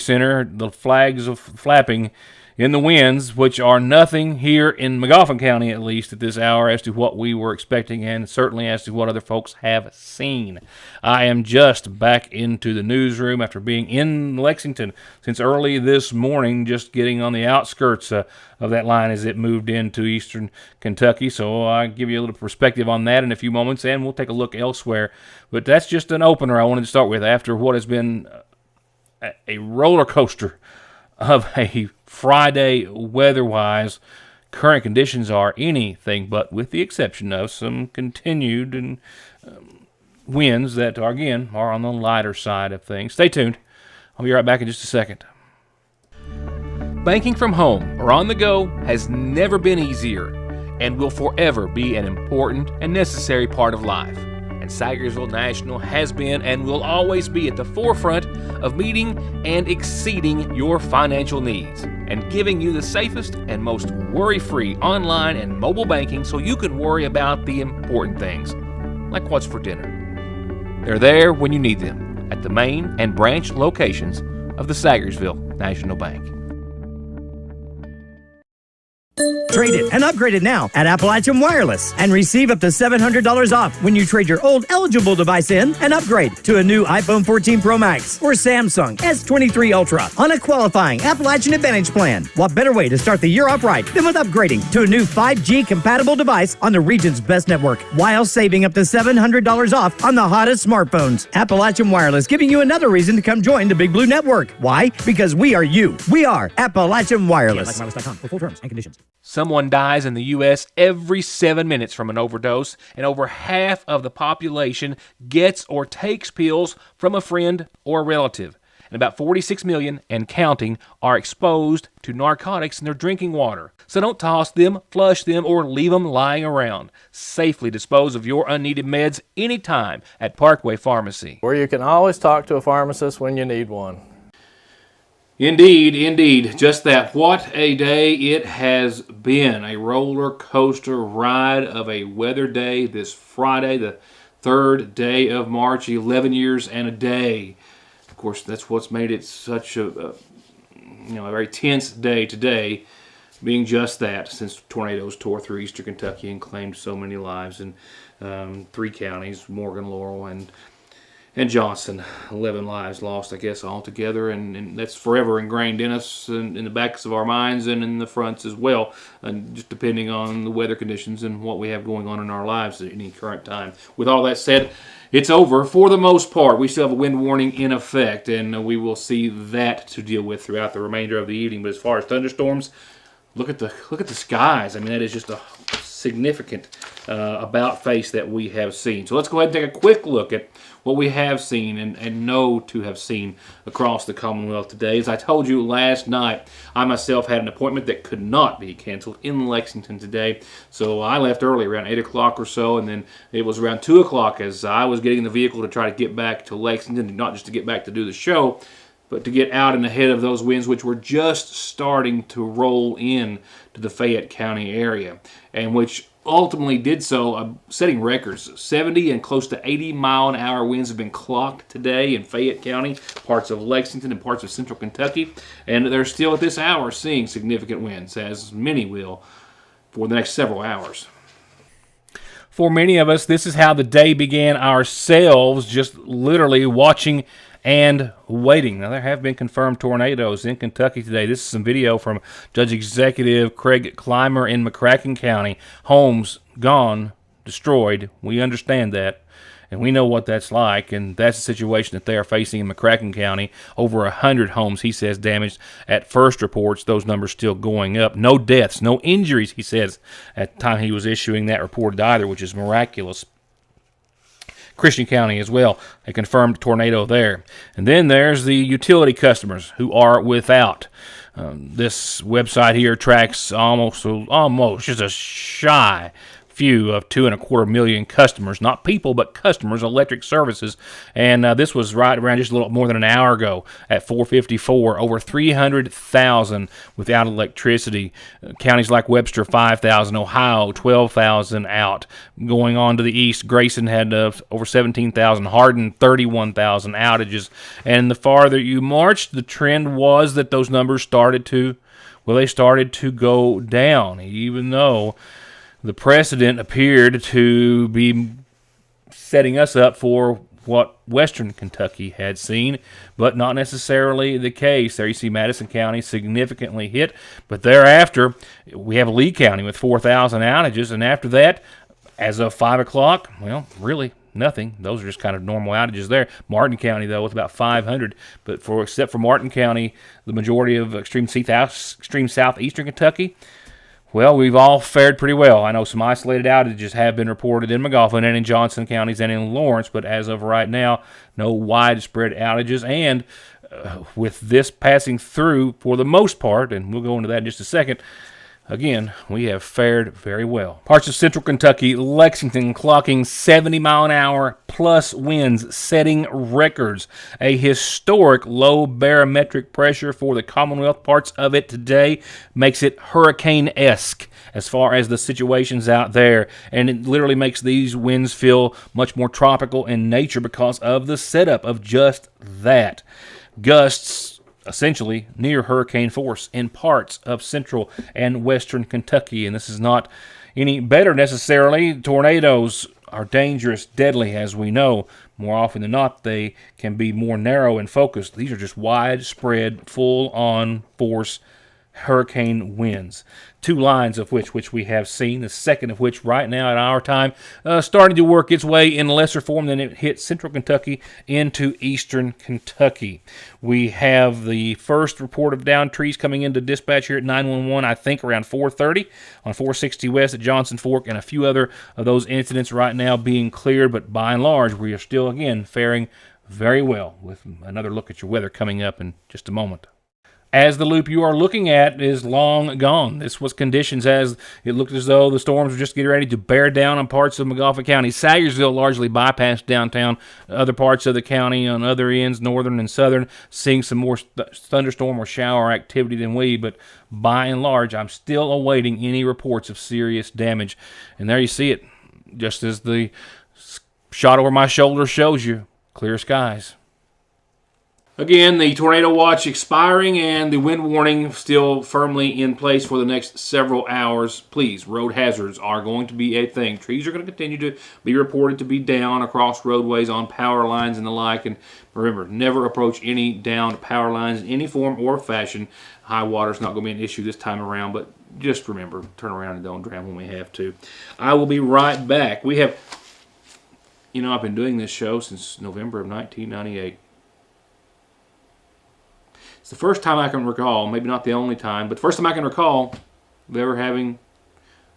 Center, the flags of flapping in the winds, which are nothing here in McGoffin County, at least at this hour, as to what we were expecting and certainly as to what other folks have seen. I am just back into the newsroom after being in Lexington since early this morning, just getting on the outskirts of that line as it moved into eastern Kentucky. So I'll give you a little perspective on that in a few moments, and we'll take a look elsewhere. But that's just an opener I wanted to start with after what has been a roller coaster of a Friday weather-wise. Current conditions are anything but, with the exception of some continued and winds that are, again, are on the lighter side of things. Stay tuned. I'll be right back in just a second. Banking from home or on the go has never been easier and will forever be an important and necessary part of life. And Sagersville National has been and will always be at the forefront of meeting and exceeding your financial needs and giving you the safest and most worry-free online and mobile banking so you can worry about the important things, like what's for dinner. They're there when you need them at the main and branch locations of the Sagersville National Bank. Trade it and upgrade it now at Appalachian Wireless and receive up to $700 off when you trade your old eligible device in and upgrade to a new iPhone 14 Pro Max or Samsung S23 Ultra on a qualifying Appalachian Advantage plan. What better way to start the year off right than with upgrading to a new 5G compatible device on the region's best network while saving up to $700 off on the hottest smartphones. Appalachian Wireless giving you another reason to come join the Big Blue Network. Why? Because we are you. We are Appalachian Wireless. Wireless.com for full terms and conditions. Someone dies in the U.S. every 7 minutes from an overdose, and over half of the population gets or takes pills from a friend or a relative. And about 46 million and counting are exposed to narcotics in their drinking water. So don't toss them, flush them, or leave them lying around. Safely dispose of your unneeded meds anytime at Parkway Pharmacy, where you can always talk to a pharmacist when you need one. Indeed, indeed. Just that. What a day it has been. A roller coaster ride of a weather day this Friday, the 3rd day of March, 11 years and a day. Of course, that's what's made it such a very tense day today, being just that, since tornadoes tore through eastern Kentucky and claimed so many lives in 3 counties, Morgan, Laurel, and Johnson. 11 lives lost, I guess, altogether, and that's forever ingrained in us, and in the backs of our minds and in the fronts as well, and just depending on the weather conditions and what we have going on in our lives at any current time. With all that said, it's over for the most part. We still have a wind warning in effect, and we will see that to deal with throughout the remainder of the evening. But as far as thunderstorms, look at the skies. I mean, that is just a significant about face that we have seen. So let's go ahead and take a quick look at what we have seen and know to have seen across the Commonwealth today. As I told you last night, I myself had an appointment that could not be canceled in Lexington today. So I left early, around 8 o'clock or so, and then it was around 2 o'clock as I was getting in the vehicle to try to get back to Lexington, not just to get back to do the show, but to get out and ahead of those winds which were just starting to roll in to the Fayette County area, and which ultimately did so, setting records. 70 and close to 80-mile-an-hour winds have been clocked today in Fayette County, parts of Lexington, and parts of central Kentucky, and they're still at this hour seeing significant winds, as many will for the next several hours. For many of us, this is how the day began ourselves, just literally watching and waiting. Now, there have been confirmed tornadoes in Kentucky today. This is some video from Judge Executive Craig Clymer in McCracken County. Homes gone, destroyed. We understand that, and we know what that's like, and that's the situation that they are facing in McCracken County. Over 100 homes, he says, damaged. At first reports, those numbers still going up. No deaths, no injuries, he says, at the time he was issuing that report either, which is miraculous. Christian County as well, a confirmed tornado there. And then there's the utility customers who are without. This website here tracks almost just a shy few of 2.25 million customers, not people, but customers, electric services. And this was right around just a little more than an hour ago at 4:54. Over 300,000 without electricity. Counties like Webster, 5,000. Ohio, 12,000 out. Going on to the east, Grayson had over 17,000. Hardin, 31,000 outages. And the farther you marched, the trend was that those numbers started to go down, even though the precedent appeared to be setting us up for what Western Kentucky had seen, but not necessarily the case. There you see Madison County significantly hit, but thereafter we have Lee County with 4,000 outages, and after that, as of 5 o'clock, well, really nothing. Those are just kind of normal outages there. Martin County, though, with about 500. But except for Martin County, the majority of extreme southeastern Kentucky, well, we've all fared pretty well. I know some isolated outages have been reported in McGoffin and in Johnson counties and in Lawrence, but as of right now, no widespread outages. And with this passing through for the most part, and we'll go into that in just a second, again, we have fared very well. Parts of central Kentucky, Lexington clocking 70-mile-an-hour plus winds, setting records. A historic low barometric pressure for the Commonwealth. Parts of it today makes it hurricane-esque as far as the situations out there. And it literally makes these winds feel much more tropical in nature because of the setup of just that. Gusts essentially near hurricane force in parts of central and western Kentucky. And this is not any better necessarily. Tornadoes are dangerous, deadly, as we know. More often than not, they can be more narrow and focused. These are just widespread, full-on force hurricane winds. Two lines of which we have seen, the second of which right now at our time starting to work its way in lesser form than it hit central Kentucky into eastern Kentucky. We have the first report of downed trees coming into dispatch here at 911, I think around 4:30 on 460 West at Johnson Fork, and a few other of those incidents right now being cleared, but by and large we are still again faring very well. With another look at your weather coming up in just a moment. As the loop you are looking at is long gone. This was conditions as it looked as though the storms were just getting ready to bear down on parts of McGoffin County. Sayersville largely bypassed downtown. Other parts of the county on other ends, northern and southern, seeing some more thunderstorm or shower activity than we, but by and large, I'm still awaiting any reports of serious damage. And there you see it, just as the shot over my shoulder shows you, clear skies. Again, the tornado watch expiring and the wind warning still firmly in place for the next several hours. Please, road hazards are going to be a thing. Trees are going to continue to be reported to be down across roadways, on power lines and the like. And remember, never approach any downed power lines in any form or fashion. High water is not going to be an issue this time around, but just remember, turn around and don't drown when we have to. I will be right back. We have, I've been doing this show since November of 1998. It's the first time I can recall, maybe not the only time, but first time I can recall of ever having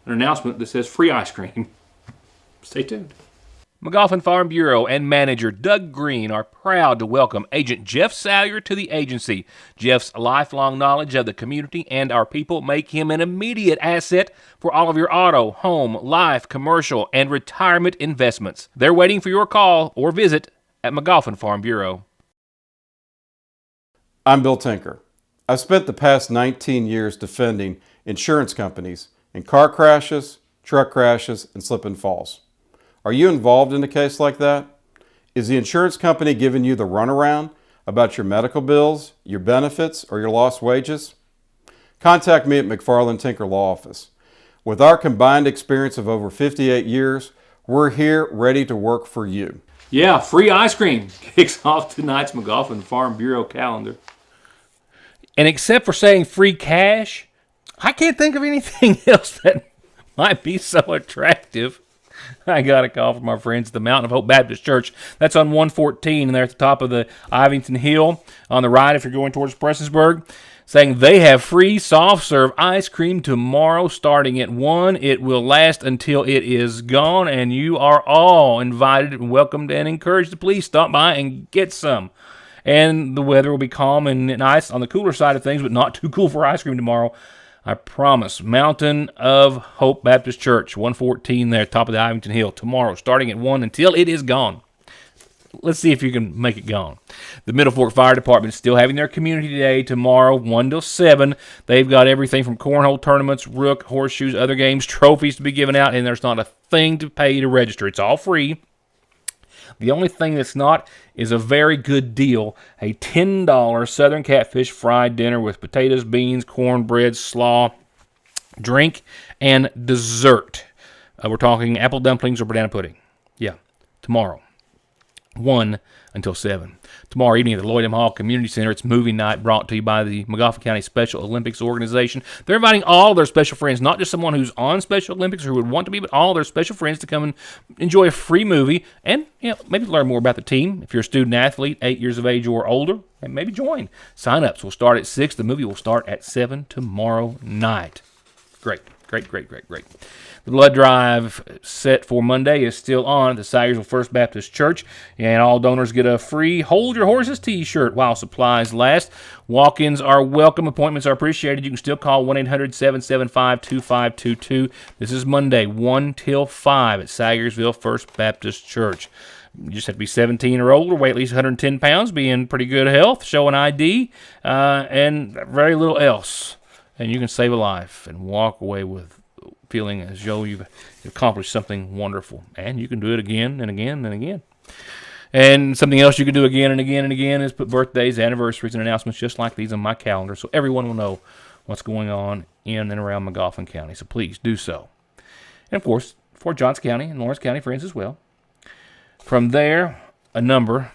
an announcement that says free ice cream. Stay tuned. McGoffin Farm Bureau and manager Doug Green are proud to welcome Agent Jeff Salyer to the agency. Jeff's lifelong knowledge of the community and our people make him an immediate asset for all of your auto, home, life, commercial, and retirement investments. They're waiting for your call or visit at McGoffin Farm Bureau. I'm Bill Tinker. I've spent the past 19 years defending insurance companies in car crashes, truck crashes, and slip and falls. Are you involved in a case like that? Is the insurance company giving you the runaround about your medical bills, your benefits, or your lost wages? Contact me at McFarland Tinker Law Office. With our combined experience of over 58 years, we're here ready to work for you. Yeah, free ice cream kicks off tonight's McGoffin Farm Bureau calendar. And except for saying free cash, I can't think of anything else that might be so attractive. I got a call from our friends at the Mountain of Hope Baptist Church. That's on 114, and they're at the top of the Ivington Hill on the right if you're going towards Prestonsburg, saying they have free soft-serve ice cream tomorrow starting at 1. It will last until it is gone, and you are all invited and welcomed and encouraged to please stop by and get some. And the weather will be calm and nice on the cooler side of things, but not too cool for ice cream tomorrow. I promise. Mountain of Hope Baptist Church, 114 there, top of the Ivington Hill, tomorrow, starting at 1 until it is gone. Let's see if you can make it gone. The Middle Fork Fire Department is still having their community day tomorrow, 1 till 7. They've got everything from cornhole tournaments, rook, horseshoes, other games, trophies to be given out, and there's not a thing to pay to register. It's all free. The only thing that's not is a very good deal, a $10 Southern Catfish fried dinner with potatoes, beans, cornbread, slaw, drink, and dessert. We're talking apple dumplings or banana pudding. Yeah, tomorrow. 1 until 7. Tomorrow evening at the Lloyd M. Hall Community Center, it's movie night brought to you by the Magoffin County Special Olympics Organization. They're inviting all their special friends, not just someone who's on Special Olympics or who would want to be, but all their special friends to come and enjoy a free movie and maybe learn more about the team. If you're a student athlete, 8 years of age or older, and maybe join. Sign-ups will start at 6. The movie will start at 7 tomorrow night. Great. The blood drive set for Monday is still on at the Sayersville First Baptist Church, and all donors get a free Hold Your Horses t-shirt while supplies last. Walk-ins are welcome. Appointments are appreciated. You can still call 1-800-775-2522. This is Monday, 1 till 5 at Sayersville First Baptist Church. You just have to be 17 or older, weigh at least 110 pounds, be in pretty good health, show an ID, and very little else. And you can save a life and walk away with feeling as though you've accomplished something wonderful. And you can do it again and again and again. And something else you can do again and again and again is put birthdays, anniversaries, and announcements just like these on my calendar so everyone will know what's going on in and around Magoffin County. So please do so. And, of course, for Johnson County and Lawrence County friends as well. From there, a number,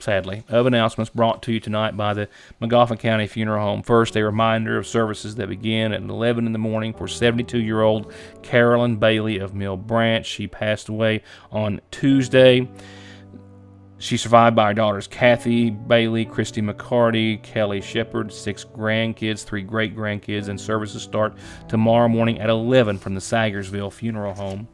sadly, of announcements brought to you tonight by the Magoffin County Funeral Home. First, a reminder of services that begin at 11 in the morning for 72-year-old Carolyn Bailey of Mill Branch. She passed away on Tuesday. She's survived by her daughters Kathy Bailey, Christy McCarty, Kelly Shepard, 6 grandkids, 3 great-grandkids, and services start tomorrow morning at 11 from the Sayersville Funeral Home.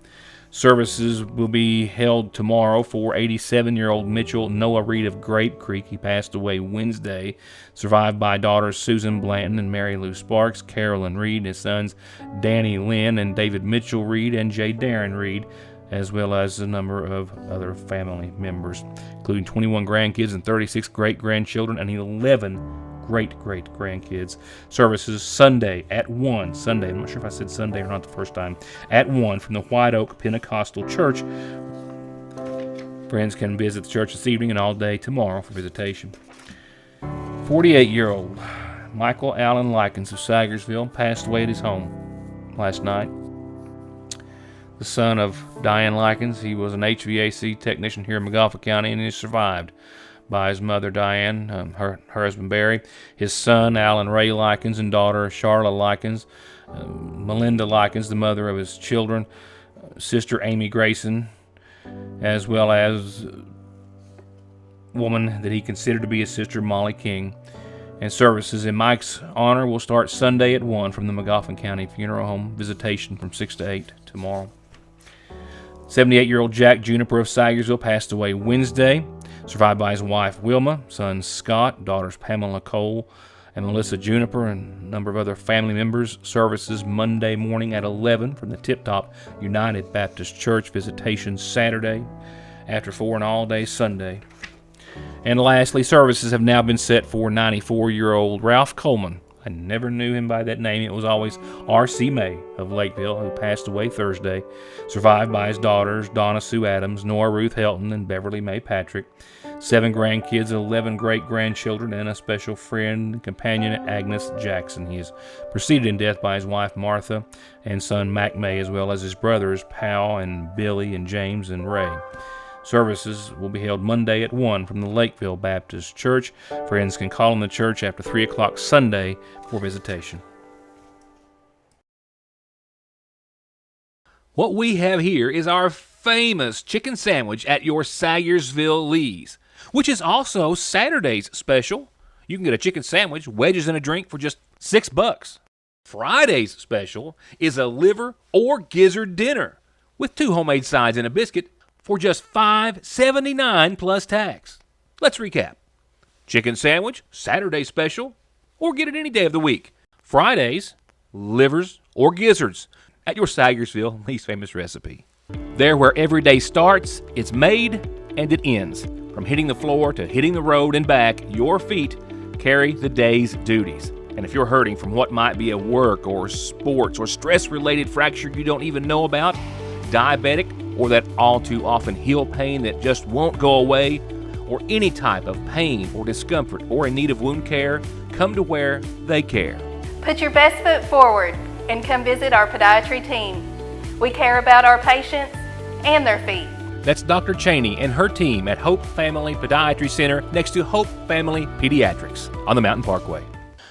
Services will be held tomorrow for 87-year-old Mitchell Noah Reed of Grape Creek. He passed away Wednesday, survived by daughters Susan Blanton and Mary Lou Sparks, Carolyn Reed, his sons Danny Lynn and David Mitchell Reed, and Jay Darren Reed, as well as a number of other family members, including 21 grandkids and 36 great-grandchildren and 11 great-great-grandkids. Services Sunday at 1. Sunday, I'm not sure if I said Sunday or not the first time. At 1 from the White Oak Pentecostal Church. Friends can visit the church this evening and all day tomorrow for visitation. 48-year-old Michael Allen Likens of Sayersville passed away at his home last night. The son of Diane Likens, he was an HVAC technician here in Magoffin County and he survived by his mother Diane, her husband Barry, his son Alan Ray Likens, and daughter Charla Likens, Melinda Likens, the mother of his children, sister Amy Grayson, as well as a woman that he considered to be his sister Molly King. And services in Mike's honor will start Sunday at 1 from the Magoffin County Funeral Home. Visitation from 6 to 8 tomorrow. 78-year-old Jack Juniper of Sayersville passed away Wednesday, survived by his wife Wilma, son Scott, daughters Pamela Cole and Melissa Juniper, and a number of other family members. Services Monday morning at 11 from the Tip Top United Baptist Church. Visitation Saturday after 4 and all day Sunday. And lastly, services have now been set for 94-year-old Ralph Coleman. I never knew him by that name. It was always R.C. May of Lakeville, who passed away Thursday, survived by his daughters, Donna Sue Adams, Nora Ruth Helton, and Beverly May Patrick, 7 grandkids, 11 great-grandchildren, and a special friend and companion, Agnes Jackson. He is preceded in death by his wife, Martha, and son, Mac May, as well as his brothers, Pal and Billy and James and Ray. Services will be held Monday at 1 from the Lakeville Baptist Church. Friends can call on the church after 3 o'clock Sunday for visitation. What we have here is our famous chicken sandwich at your Sayersville Lee's, which is also Saturday's special. You can get a chicken sandwich, wedges, and a drink for just $6. Friday's special is a liver or gizzard dinner with 2 homemade sides and a biscuit for just $5.79 plus tax. Let's recap. Chicken sandwich, Saturday special, or get it any day of the week. Fridays, livers, or gizzards at your Sayersville least famous recipe. There where every day starts, it's made, and it ends. From hitting the floor to hitting the road and back, your feet carry the day's duties. And if you're hurting from what might be a work or sports or stress-related fracture you don't even know about, diabetic, or that all too often heel pain that just won't go away, or any type of pain or discomfort or in need of wound care, come to where they care. Put your best foot forward and come visit our podiatry team. We care about our patients and their feet. That's Dr. Cheney and her team at Hope Family Podiatry Center next to Hope Family Pediatrics on the Mountain Parkway.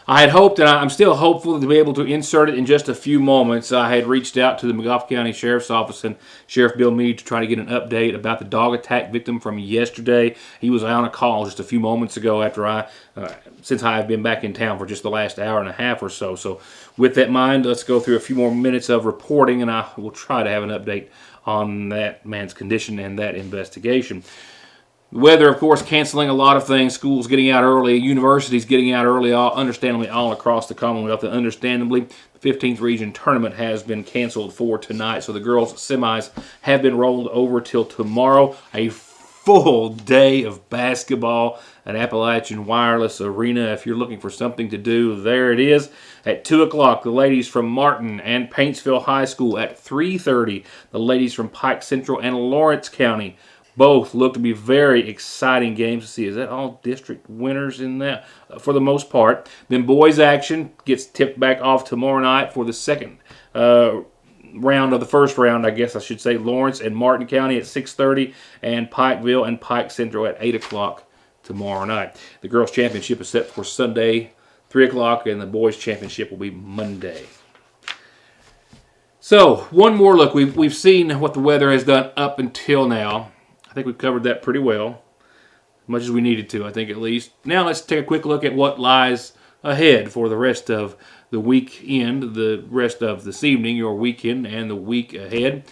I had hoped, and I'm still hopeful, to be able to insert it in just a few moments. I had reached out to the McGough County Sheriff's Office and Sheriff Bill Meade to try to get an update about the dog attack victim from yesterday. He was on a call just a few moments ago after since I have been back in town for just the last hour and a half or so. So with that in mind, let's go through a few more minutes of reporting, and I will try to have an update on that man's condition and that investigation. The weather, of course, canceling a lot of things. Schools getting out early, universities getting out early, understandably all across the Commonwealth. And understandably, the 15th Region Tournament has been canceled for tonight. So the girls' semis have been rolled over till tomorrow. A full day of basketball at Appalachian Wireless Arena. If you're looking for something to do, there it is. At 2 o'clock, the ladies from Martin and Paintsville High School. At 3:30, the ladies from Pike Central and Lawrence County. Both look to be very exciting games to see. Is that all district winners in that? For the most part. Then boys action gets tipped back off tomorrow night for the second round of the first round, I guess I should say. Lawrence and Martin County at 6:30 and Pikeville and Pike Central at 8 o'clock tomorrow night. The girls' championship is set for Sunday, 3 o'clock, and the boys' championship will be Monday. So, one more look. We've seen what the weather has done up until now. I think we've covered that pretty well, as much as we needed to, I think, at least. Now let's take a quick look at what lies ahead for the rest of the weekend, the rest of this evening, your weekend, and the week ahead.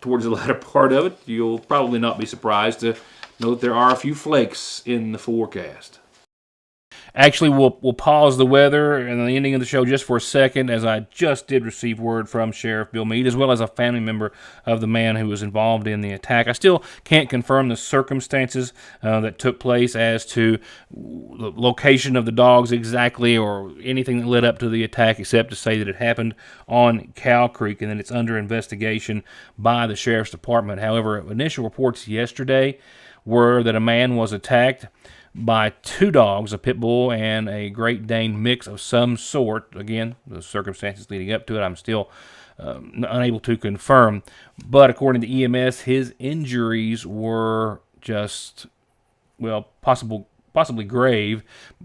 Towards the latter part of it, you'll probably not be surprised to know that there are a few flakes in the forecast. Actually, we'll pause the weather and the ending of the show just for a second, as I just did receive word from Sheriff Bill Meade, as well as a family member of the man who was involved in the attack. I still can't confirm the circumstances that took place as to the location of the dogs exactly or anything that led up to the attack, except to say that it happened on Cow Creek and that it's under investigation by the Sheriff's Department. However, initial reports yesterday were that a man was attacked by two dogs, a pit bull and a Great Dane mix of some sort. Again, the circumstances leading up to it, I'm still unable to confirm. But according to EMS, his injuries were just, well, possibly grave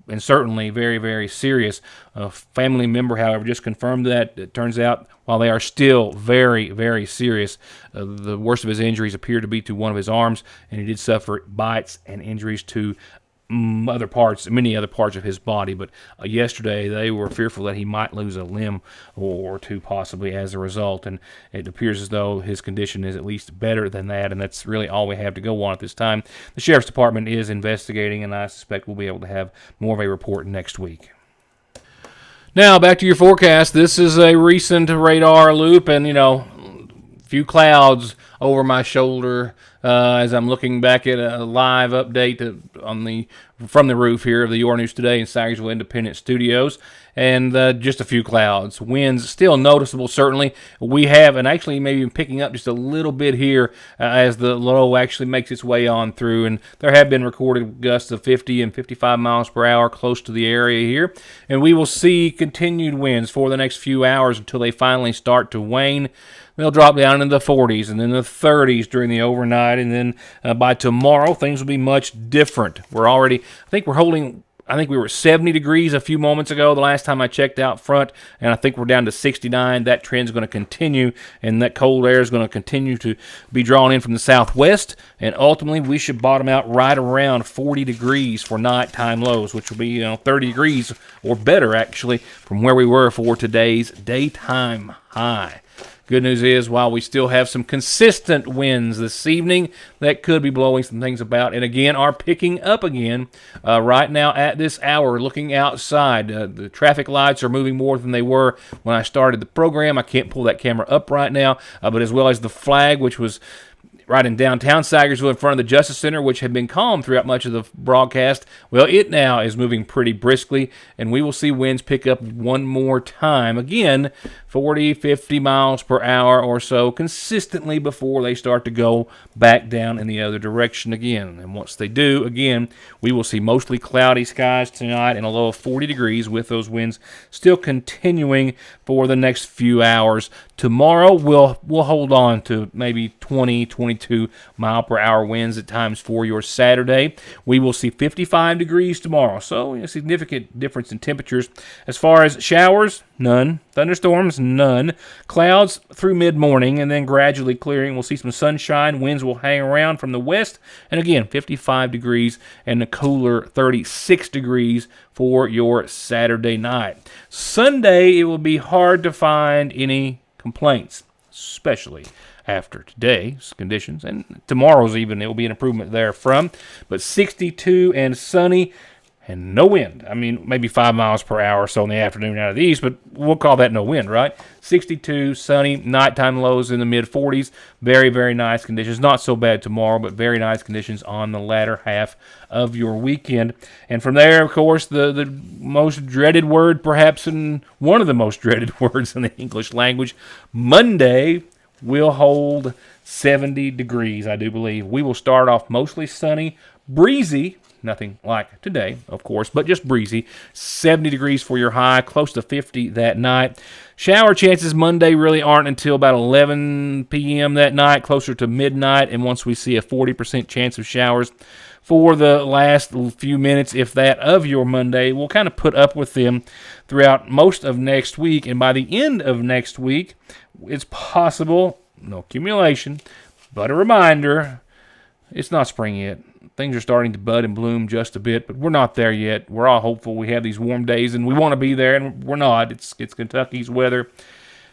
and certainly very, very serious. A family member, however, just confirmed that. It turns out, while they are still very, very serious, the worst of his injuries appear to be to one of his arms, and he did suffer bites and injuries to many other parts of his body. But yesterday they were fearful that he might lose a limb or two possibly as a result, and it appears as though his condition is at least better than that, and that's really all we have to go on at this time. The Sheriff's Department is investigating, and I suspect we'll be able to have more of a report next week. Now back to your forecast. This is a recent radar loop, and a few clouds over my shoulder as I'm looking back at a live update from the roof here of the YourNewsToday in Sayersville Independent Studios, and just a few clouds. Winds still noticeable, certainly. We have, and actually maybe even picking up just a little bit here as the low actually makes its way on through, and there have been recorded gusts of 50 and 55 miles per hour close to the area here, and we will see continued winds for the next few hours until they finally start to wane. They'll drop down into the 40s and then the 30s during the overnight, and then by tomorrow things will be much different. I think we were 70 degrees a few moments ago the last time I checked out front, and I think we're down to 69. That trend is going to continue, and that cold air is going to continue to be drawn in from the southwest, and ultimately we should bottom out right around 40 degrees for nighttime lows, which will be 30 degrees or better actually from where we were for today's daytime high. Good news is, while we still have some consistent winds this evening that could be blowing some things about, and again are picking up again right now at this hour, looking outside. The traffic lights are moving more than they were when I started the program. I can't pull that camera up right now, but as well as the flag, which was right in downtown Sagersville in front of the Justice Center, which had been calm throughout much of the broadcast. Well, it now is moving pretty briskly, and we will see winds pick up one more time. Again, 40, 50 miles per hour or so consistently before they start to go back down in the other direction again. And once they do, again, we will see mostly cloudy skies tonight and a low of 40 degrees with those winds still continuing for the next few hours. Tomorrow, we'll hold on to maybe 20, 22 mile per hour winds at times for your Saturday. We will see 55 degrees tomorrow, so a significant difference in temperatures. As far as showers, none. Thunderstorms, none. Clouds through mid-morning and then gradually clearing. We'll see some sunshine. Winds will hang around from the west. And again, 55 degrees and a cooler 36 degrees for your Saturday night. Sunday, it will be hard to find any complaints, especially after today's conditions. And tomorrow's even, it will be an improvement there from. But 62 and sunny. And no wind. I mean, maybe 5 miles per hour or so in the afternoon out of the east, but we'll call that no wind, right? 62, sunny, nighttime lows in the mid-40s. Very, very nice conditions. Not so bad tomorrow, but very nice conditions on the latter half of your weekend. And from there, of course, the most dreaded word, perhaps in one of the most dreaded words in the English language, Monday will hold 70 degrees, I do believe. We will start off mostly sunny, breezy. Nothing like today, of course, but just breezy. 70 degrees for your high, close to 50 that night. Shower chances Monday really aren't until about 11 p.m. that night, closer to midnight, and once we see a 40% chance of showers for the last few minutes, if that, of your Monday, we'll kind of put up with them throughout most of next week, and by the end of next week, it's possible, no accumulation, but a reminder, it's not spring yet. Things are starting to bud and bloom just a bit, but we're not there yet. We're all hopeful. We have these warm days, and we want to be there, and we're not. It's Kentucky's weather,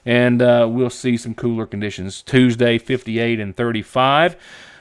and we'll see some cooler conditions. Tuesday, 58 and 35.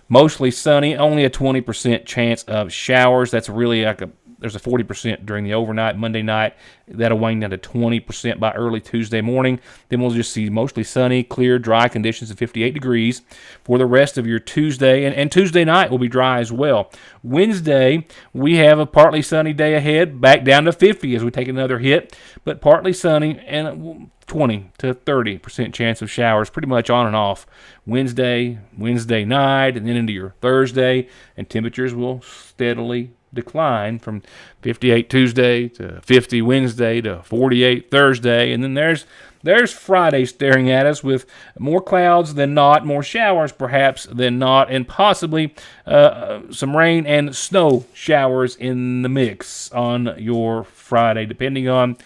Mostly sunny, only a 20% chance of showers. That's really like there's a 40% during the overnight. Monday night, that'll wane down to 20% by early Tuesday morning. Then we'll just see mostly sunny, clear, dry conditions at 58 degrees for the rest of your Tuesday. And Tuesday night will be dry as well. Wednesday, we have a partly sunny day ahead, back down to 50 as we take another hit, but partly sunny and 20 to 30% chance of showers, pretty much on and off Wednesday night, and then into your Thursday, and temperatures will steadily decline from 58 Tuesday to 50 Wednesday to 48 Thursday, and then there's Friday staring at us with more clouds than not, more showers perhaps than not, and possibly some rain and snow showers in the mix on your Friday, depending on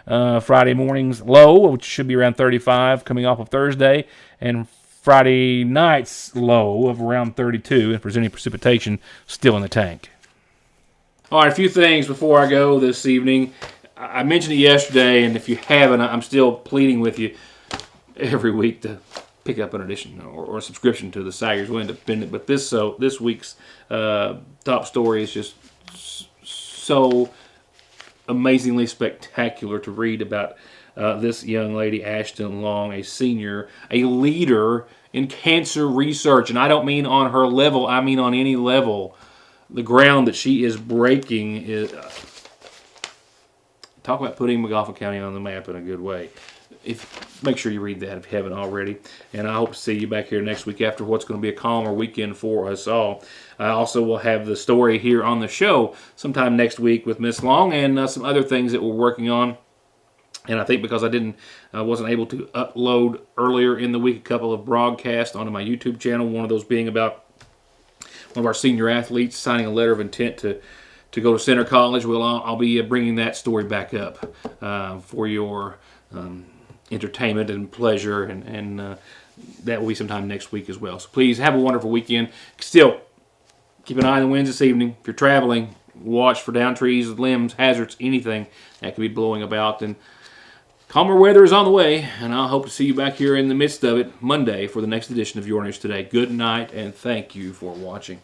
Friday morning's low, which should be around 35 coming off of Thursday, and Friday night's low of around 32, if there's any precipitation still in the tank. All right, a few things before I go this evening. I mentioned it yesterday, and if you haven't, I'm still pleading with you every week to pick up an edition or a subscription to the Sagersville Independent. But this week's top story is just so amazingly spectacular to read about this young lady, Ashton Long, a senior, a leader in cancer research. And I don't mean on her level, I mean on any level. The ground that she is breaking is talk about putting McGoffin County on the map in a good way. Make sure you read that if you haven't already. And I hope to see you back here next week after what's going to be a calmer weekend for us all. I also will have the story here on the show sometime next week with Miss Long and some other things that we're working on. And I think because I wasn't able to upload earlier in the week a couple of broadcasts onto my YouTube channel, one of those being about one of our senior athletes signing a letter of intent to go to Center College. Well, I'll be bringing that story back up for your entertainment and pleasure, and that will be sometime next week as well. So please have a wonderful weekend. Still, keep an eye on the winds this evening. If you're traveling, watch for down trees, limbs, hazards, anything that could be blowing about. And Calmer weather is on the way, and I'll hope to see you back here in the midst of it Monday for the next edition of Your News Today. Good night, and thank you for watching.